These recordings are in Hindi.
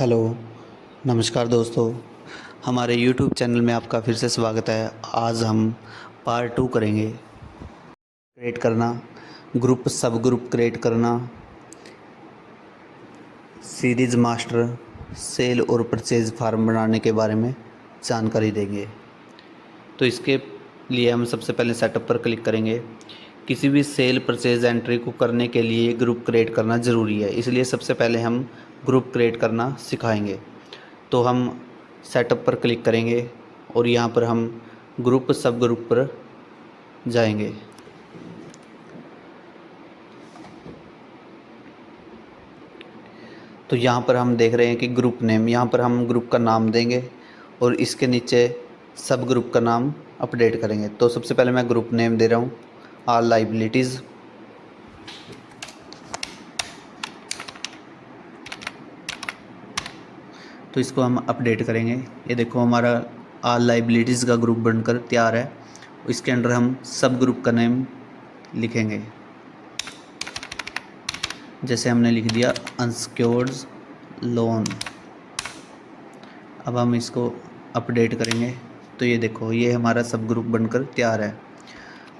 हेलो, नमस्कार दोस्तों। हमारे यूट्यूब चैनल में आपका फिर से स्वागत है। आज हम पार्ट 2 करेंगे। क्रिएट करना, ग्रुप सब ग्रुप क्रिएट करना, सीरीज़ मास्टर, सेल और परचेज़ फार्म बनाने के बारे में जानकारी देंगे। तो इसके लिए हम सबसे पहले सेटअप पर क्लिक करेंगे। किसी भी सेल परचेज़ एंट्री को करने के लिए ग्रुप क्रिएट करना ज़रूरी है, इसलिए सबसे पहले हम ग्रुप क्रिएट करना सिखाएंगे। तो हम सेटअप पर क्लिक करेंगे और यहाँ पर हम ग्रुप सब ग्रुप पर जाएंगे। तो यहाँ पर हम देख रहे हैं कि ग्रुप नेम, यहाँ पर हम ग्रुप का नाम देंगे और इसके नीचे सब ग्रुप का नाम अपडेट करेंगे। तो सबसे पहले मैं ग्रुप नेम दे रहा हूँ ऑल लाइबिलिटीज़। तो इसको हम अपडेट करेंगे। ये देखो हमारा ऑल लाइबिलिटीज़ का ग्रुप बनकर तैयार है। इसके अंदर हम सब ग्रुप का नेम लिखेंगे। जैसे हमने लिख दिया अनसिक्योर्ड लोन। अब हम इसको अपडेट करेंगे। तो ये देखो ये हमारा सब ग्रुप बनकर तैयार है।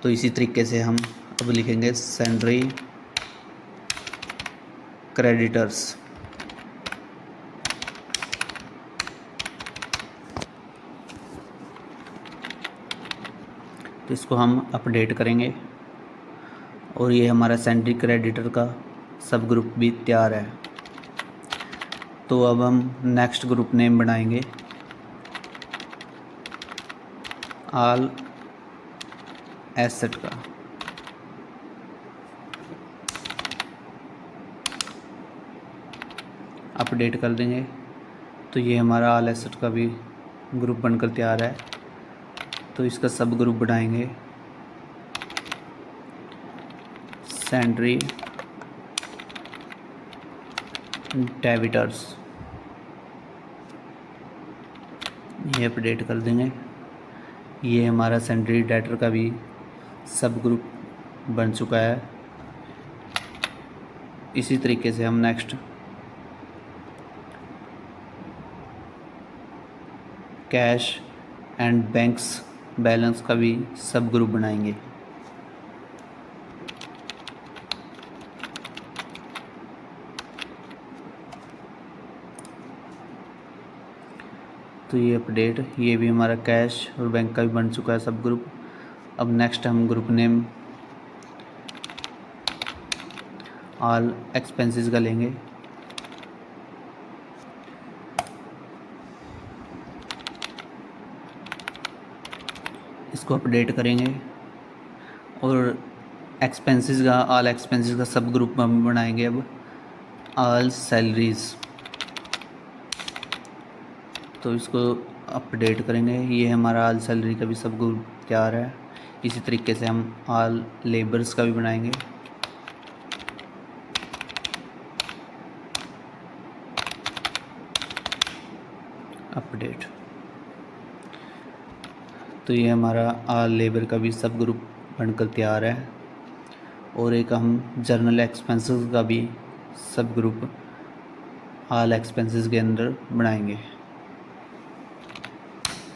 तो इसी तरीके से हम अब लिखेंगे सैलरी क्रेडिटर्स। तो इसको हम अपडेट करेंगे और ये हमारा सैलरी क्रेडिटर का सब ग्रुप भी तैयार है। तो अब हम नेक्स्ट ग्रुप नेम बनाएंगे ऑल एसेट का। अपडेट कर देंगे। तो ये हमारा ऑल एसेट का भी ग्रुप बनकर तैयार है। तो इसका सब ग्रुप बनाएंगे सैलरी डेबिटर्स। ये अपडेट कर देंगे। ये हमारा सैलरी डेटर का भी सब ग्रुप बन चुका है। इसी तरीके से हम next cash and banks balance का भी सब ग्रुप बनाएंगे। तो ये अपडेट, ये भी हमारा कैश और बैंक का भी बन चुका है सब ग्रुप। अब नेक्स्ट हम ग्रुप नेम ऑल एक्सपेंसेस का लेंगे। इसको अपडेट करेंगे और एक्सपेंसेस का, ऑल एक्सपेंसेस का सब ग्रुप हम बनाएंगे अब ऑल सैलरीज। तो इसको अपडेट करेंगे। ये हमारा ऑल सैलरी का भी सब ग्रुप तैयार है। इसी तरीके से हम ऑल लेबर्स का भी बनाएंगे। अपडेट। तो ये हमारा ऑल लेबर का भी सब ग्रुप बनकर तैयार है। और एक हम जर्नल एक्सपेंसेस का भी सब ग्रुप ऑल एक्सपेंसेस के अंदर बनाएंगे।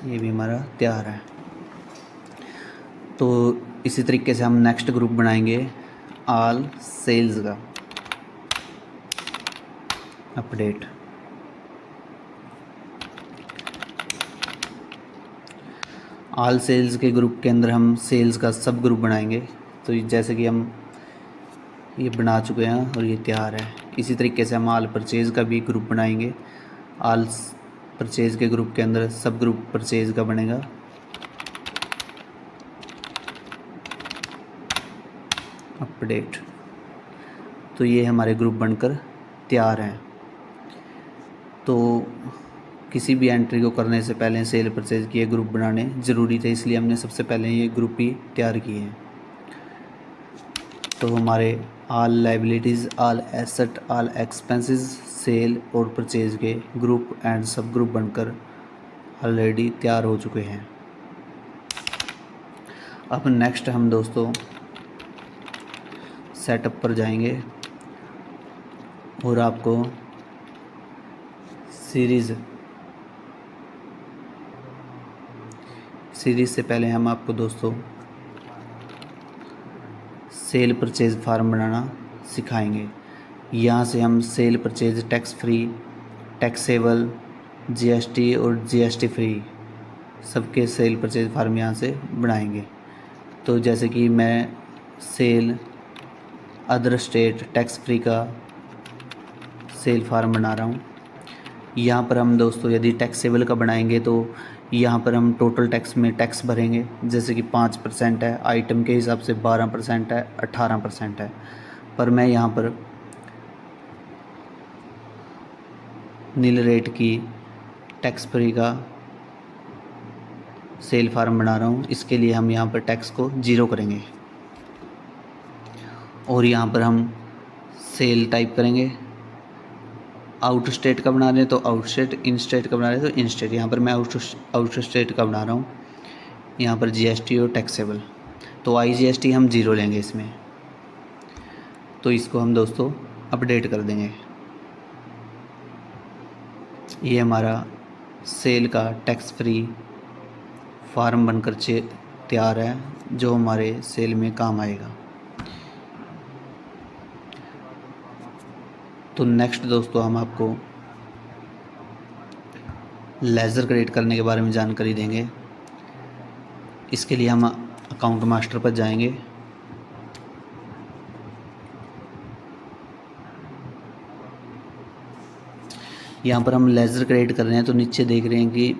ये भी हमारा तैयार है। तो इसी तरीके से हम नेक्स्ट ग्रुप बनाएंगे ऑल सेल्स का। अपडेट। ऑल सेल्स के ग्रुप के अंदर हम सेल्स का सब ग्रुप बनाएंगे। तो जैसे कि हम ये बना चुके हैं और ये तैयार है। इसी तरीके से हम ऑल परचेज़ का भी ग्रुप बनाएंगे। ऑल परचेज़ के ग्रुप के अंदर सब ग्रुप परचेज़ का बनेगा। अपडेट। तो ये हमारे ग्रुप बनकर तैयार हैं। तो किसी भी एंट्री को करने से पहले सेल परचेज़ के ग्रुप बनाने ज़रूरी थे, इसलिए हमने सबसे पहले ये ग्रुप ही तैयार किए हैं। तो हमारे all liabilities, all asset, all expenses, sale और परचेज़ के ग्रुप एंड सब ग्रुप बनकर ऑलरेडी तैयार हो चुके हैं। अब नेक्स्ट हम दोस्तों सेटअप पर जाएंगे और आपको सीरीज़ से पहले हम आपको दोस्तों सेल परचेज़ फार्म बनाना सिखाएंगे। यहाँ से हम sale purchase tax free, taxable, GST और जीएसटी फ्री सबके सेल परचेज़ फार्म यहाँ से बनाएंगे। तो जैसे कि मैं sale other state tax free का सेल फार्म बना रहा हूँ। यहाँ पर हम दोस्तों यदि टैक्सेबल का बनाएंगे तो यहाँ पर हम टोटल टैक्स में टैक्स भरेंगे, जैसे कि 5% है, आइटम के हिसाब से 12% है, 18% है। पर मैं यहाँ पर नील रेट की टैक्स फ्री का सेल फार्म बना रहा हूँ। इसके लिए हम यहाँ पर टैक्स को 0 करेंगे और यहाँ पर हम सेल टाइप करेंगे। आउट स्टेट का बना रहे हैं तो आउट स्टेट, इन स्टेट का बना रहे हैं तो इन स्टेट। यहाँ पर मैं आउट स्टेट का बना रहा हूँ। यहाँ पर जीएसटी और टैक्सेबल, तो आईजीएसटी हम 0 लेंगे इसमें। तो इसको हम दोस्तों अपडेट कर देंगे। ये हमारा सेल का टैक्स फ्री फार्म बनकर तैयार है, जो हमारे सेल में काम आएगा। तो नेक्स्ट दोस्तों हम आपको लेज़र क्रिएट करने के बारे में जानकारी देंगे। इसके लिए हम अकाउंट मास्टर पर जाएंगे। यहाँ पर हम लेज़र क्रिएट कर रहे हैं तो नीचे देख रहे हैं कि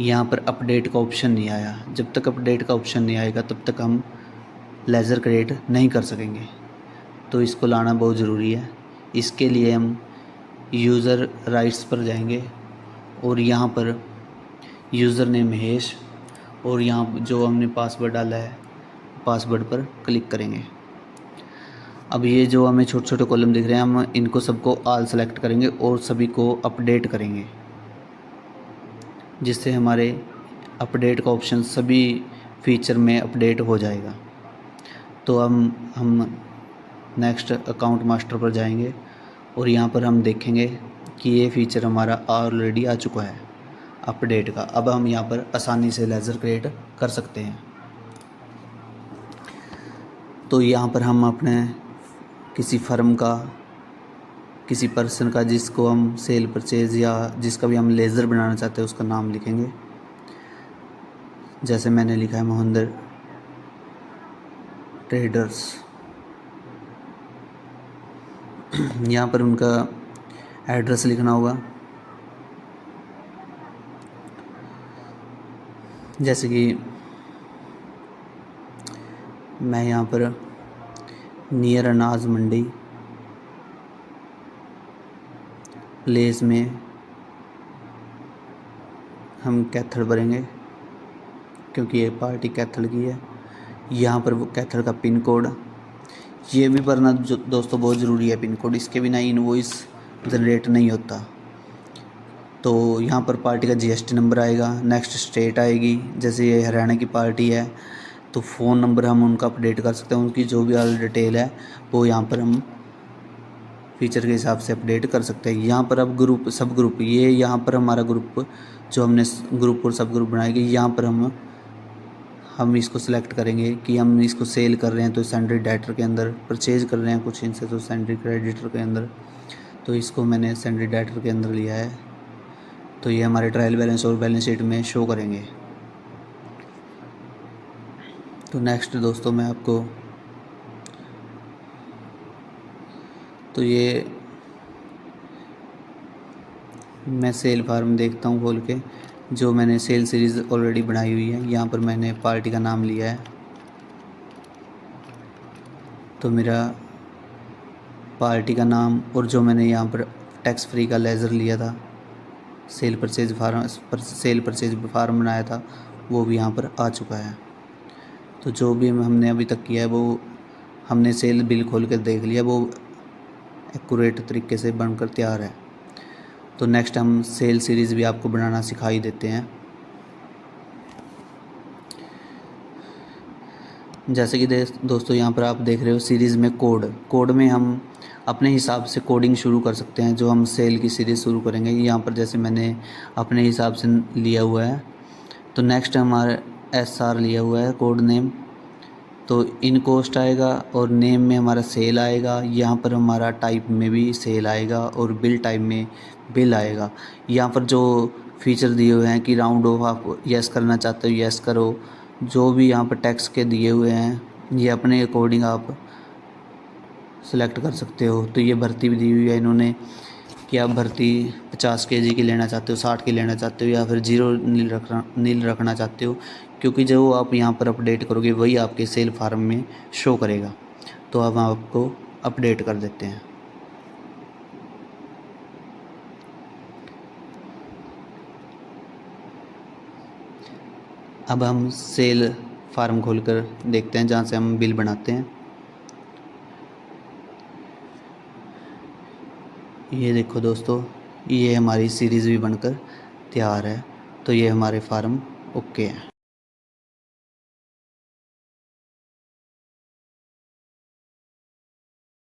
यहाँ पर अपडेट का ऑप्शन नहीं आया। जब तक अपडेट का ऑप्शन नहीं आएगा तब तक हम लेज़र क्रिएट नहीं कर सकेंगे। तो इसको लाना बहुत ज़रूरी है। इसके लिए हम यूज़र राइट्स पर जाएंगे और यहाँ पर यूज़र नेम महेश और यहाँ जो हमने पासवर्ड डाला है पासवर्ड पर क्लिक करेंगे। अब ये जो हमें छोटे छोटे कॉलम दिख रहे हैं, हम इनको सबको ऑल सेलेक्ट करेंगे और सभी को अपडेट करेंगे, जिससे हमारे अपडेट का ऑप्शन सभी फीचर में अपडेट हो जाएगा। तो हम नेक्स्ट अकाउंट मास्टर पर जाएंगे और यहाँ पर हम देखेंगे कि ये फ़ीचर हमारा ऑलरेडी आ चुका है अपडेट का। अब हम यहाँ पर आसानी से लेज़र क्रिएट कर सकते हैं। तो यहाँ पर हम अपने किसी फर्म का, किसी पर्सन का जिसको हम सेल परचेज़ या जिसका भी हम लेज़र बनाना चाहते हैं उसका नाम लिखेंगे। जैसे मैंने लिखा है मोहिंदर ट्रेडर्स। यहाँ पर उनका एड्रेस लिखना होगा, जैसे कि मैं यहाँ पर नियर अनाज मंडी प्लेस में हम कैथल भरेंगे, क्योंकि ये पार्टी कैथल की है। यहाँ पर वो कैथल का पिन कोड ये भी भरना दोस्तों बहुत ज़रूरी है। पिन कोड, इसके बिना इनवॉइस जनरेट नहीं होता। तो यहाँ पर पार्टी का जीएसटी नंबर आएगा। नेक्स्ट स्टेट आएगी, जैसे ये हरियाणा की पार्टी है तो फ़ोन नंबर हम उनका अपडेट कर सकते हैं। उनकी जो भी ऑल डिटेल है वो यहाँ पर हम फीचर के हिसाब से अपडेट कर सकते हैं। यहाँ पर अब ग्रुप, सब ग्रुप, ये यहाँ पर हमारा ग्रुप जो हमने ग्रुप और सब ग्रुप बनाएंगे, यहाँ पर हम इसको सिलेक्ट करेंगे कि हम इसको सेल कर रहे हैं तो सेंडरी डेटर के अंदर, परचेज कर रहे हैं कुछ इनसे तो सेंडरी क्रेडिटर के अंदर। तो इसको मैंने सेंडरी डेटर के अंदर लिया है। तो ये हमारे ट्रायल बैलेंस और बैलेंस शीट में शो करेंगे। तो नेक्स्ट दोस्तों मैं आपको, तो ये मैं सेल फार्म देखता हूँ खोल के, जो मैंने सेल सीरीज़ ऑलरेडी बनाई हुई है। यहाँ पर मैंने पार्टी का नाम लिया है, तो मेरा पार्टी का नाम और जो मैंने यहाँ पर टैक्स फ्री का लेज़र लिया था, सेल परचेज फार्म बनाया था, वो भी यहाँ पर आ चुका है। तो जो भी हमने अभी तक किया है वो हमने सेल बिल खोल कर देख लिया, वो एक्यूरेट तरीके से बनकर तैयार है। तो नेक्स्ट हम सेल सीरीज़ भी आपको बनाना सिखा ही देते हैं। जैसे कि दोस्तों यहाँ पर आप देख रहे हो सीरीज़ में कोड में हम अपने हिसाब से कोडिंग शुरू कर सकते हैं। जो हम सेल की सीरीज़ शुरू करेंगे, यहाँ पर जैसे मैंने अपने हिसाब से लिया हुआ है। तो नेक्स्ट हमारा SR लिया हुआ है कोड नेम, तो इन कॉस्ट आएगा और नेम में हमारा सेल आएगा। यहाँ पर हमारा टाइप में भी सेल आएगा और बिल टाइप में बिल आएगा। यहाँ पर जो फीचर दिए हुए हैं कि राउंड ऑफ आप यस करना चाहते हो यस करो, जो भी यहाँ पर टैक्स के दिए हुए हैं ये अपने अकॉर्डिंग आप सेलेक्ट कर सकते हो। तो ये भर्ती भी दी हुई है इन्होंने कि आप भर्ती 50 kg की लेना चाहते हो, 60 की लेना चाहते हो, या फिर जीरो नील रखना चाहते हो, क्योंकि जो आप यहाँ पर अपडेट करोगे वही आपके सेल फार्म में शो करेगा। तो अब हम आपको अपडेट कर देते हैं। अब हम सेल फार्म खोलकर देखते हैं जहाँ से हम बिल बनाते हैं। ये देखो दोस्तों, ये हमारी सीरीज़ भी बनकर तैयार है। तो ये हमारे फार्म ओके हैं।